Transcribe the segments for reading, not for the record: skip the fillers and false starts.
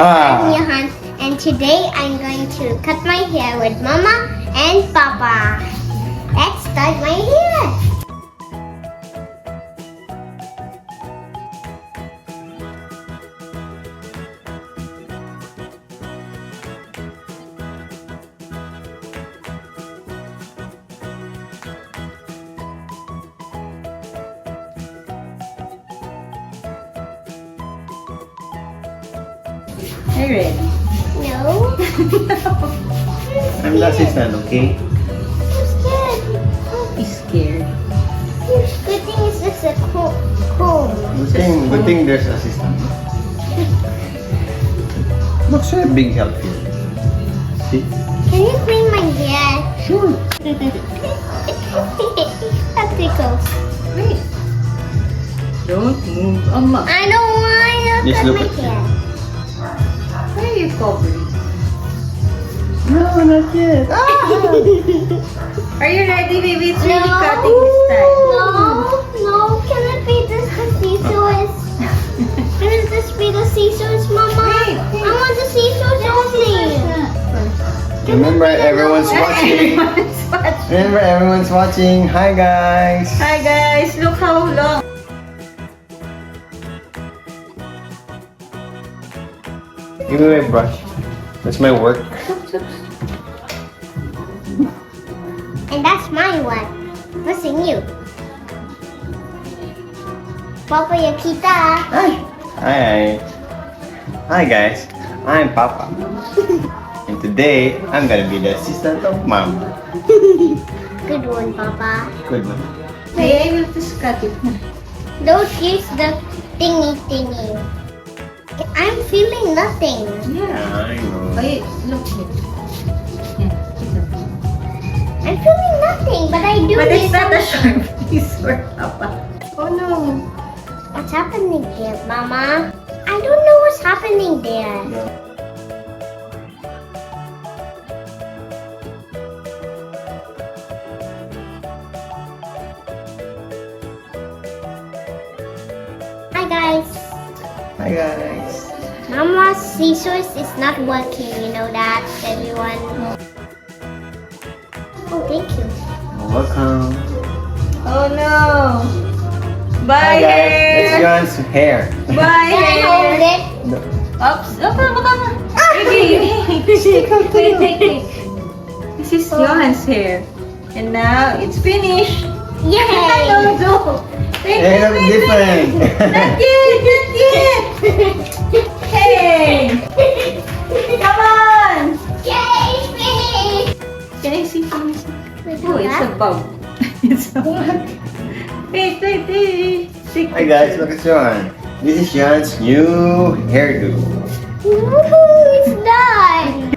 I'm Johannes, and today I'm going to cut my hair with Mama and Papa. Let's start my hair. Are you ready? No. I'm the assistant, okay? I'm scared. Don't be scared. Good thing it's just a comb. Good thing there's assistant. Looks like a big help here. See? Can you clean my hair? Sure. That tickles. Wait. Don't move. Amma. I don't want to Just cut look my at hair. Why are you covering? No, not yet. Are you ready, baby? It's really No. cutting this time. No. Can it be this the scissors? Can this be the scissors, Mama? Wait. I want the scissors only. Remember, everyone's watching. Everyone's watching. Remember, everyone's watching. Hi, guys. Hi guys, look how long. Give me my brush. That's my work. And that's my one. Missing you. Papa Yakita. Hi. Hi. Hi, guys. I'm Papa. And today, I'm gonna be the assistant of Mom. Good one, Papa. Good one. Hey, I will just cut it. Don't use the thingy. I'm feeling nothing. Yeah. I know. Wait, look here. Yeah. I'm feeling nothing, but I do But need it's not a some- sharp piece for Papa. Oh no. What's happening there, Mama? I don't know what's happening there. Hi guys. Hi, guys. Mama's scissors is not working, you know that, everyone. Oh, thank you. Welcome. Oh no. Hi, Bye guys. hair. It's John's hair. Bye Can I hold hair. it? Oops. Baka. Wait. This is Johan's hair. And now it's finished. Yay! No. They look different. Not yet. Hey. Come on. Yay! Finish! Can I see? Oh, it's a bug. It's a bug. Wait. Hi, guys. Look at John. This is John's new hairdo. Woohoo! It's done!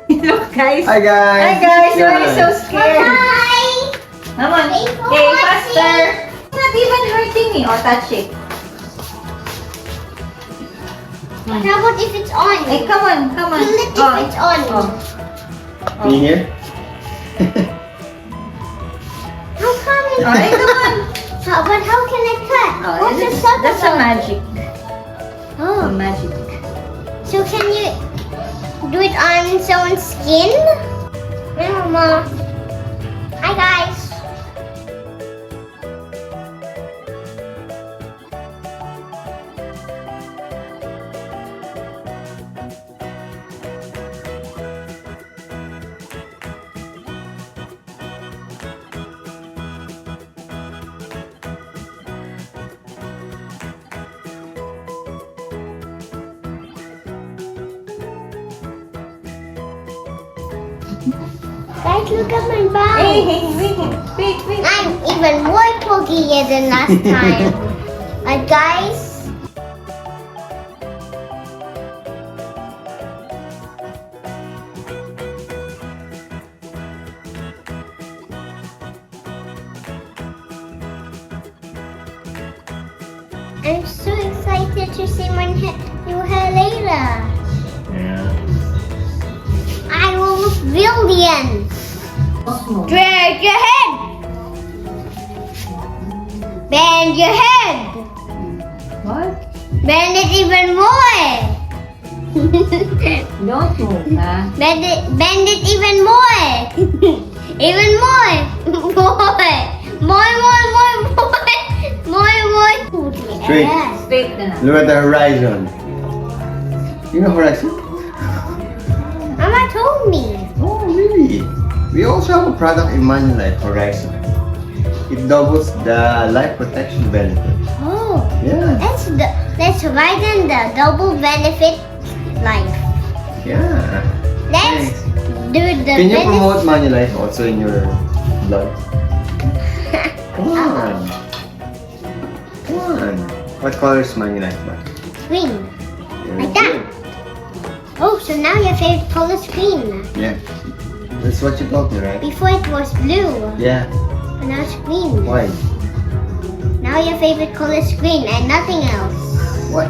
Look, guys. Hi, guys. Hi, guys. This is Why are you so John. scared? Bye! Come on. Thanks for Hey, watching. faster. It's not even hurting me. Oh, touch it. How about if it's on? Hey, come on. Feel it if it's on. Can you hear? How come it? Alright, come on. But how can I cut? What's the stop That's a about? magic. A Oh, magic. so can you do it on someone's skin? Yeah, Mama. Hi, guys. Guys, look at my body. Wait. I'm even more pokey than last time. Guys, I'm so excited to see my new hair later. Yeah. I will look brilliant. Smoke. Drag your head. Bend your head. What? Bend it even more. Don't move, ha? Bend it even more. Even more. More. Straight. Yes. Straight na lang. Look at the horizon. You know horizon? Mama told me. Oh, really? We also have a product in Manulife, Horizon. It doubles the life protection benefit. Oh, Yeah. let's widen the double benefit life. Yeah. Let's Nice. do the Can you benefit. promote Manulife also in your blog? Come on. Come on. What color is Manulife? Green. Very Like that. good. Oh, so now your favorite color is green. Yeah. That's what you told me, right? Before it was blue, Yeah. but now it's green. Why? Now your favorite color is green and nothing else. Why?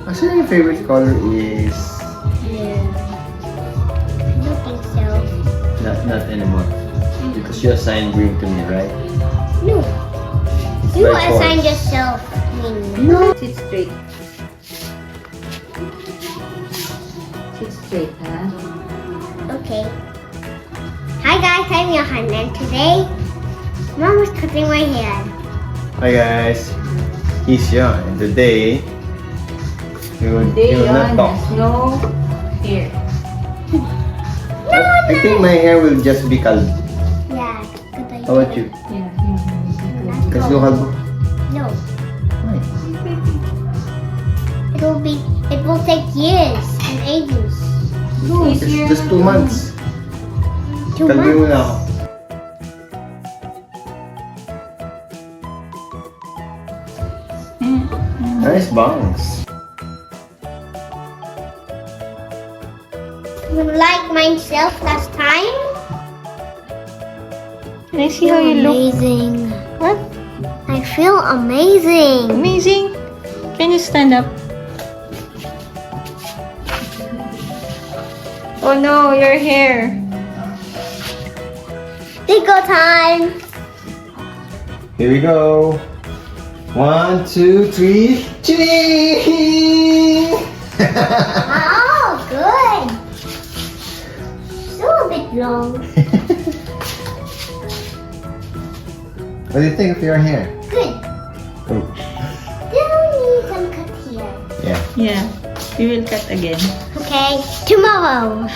Actually, your favorite color is Yeah. I don't think so. not anymore. Because you assigned green to me, right? No. You By force. assigned yourself green. No. Sit straight. Sit straight, ha? Okay. Hi guys, I'm Johan and today Mom was cutting my hair. Hi guys. He's Sean and today he will not Today, talk. has no hair. I think my hair will just be kalbo. Yeah, good idea. How about you? Yeah. Let's do kalbo. No, Why? it will take years and ages. No, It's just 2 months. 2 Kalbo mo months. na ako. Nice bangs. Like myself last time. Can I see how you look? Amazing. What? I feel amazing. Amazing. Can you stand up? Oh no, your hair. Tickle time. Here we go. 1, 2, 3. Ching! Oh, good. Still a bit long. What do you think of your hair? Good. Oh, Still need some cut here. yeah. Yeah, we will cut again. Okay, tomorrow.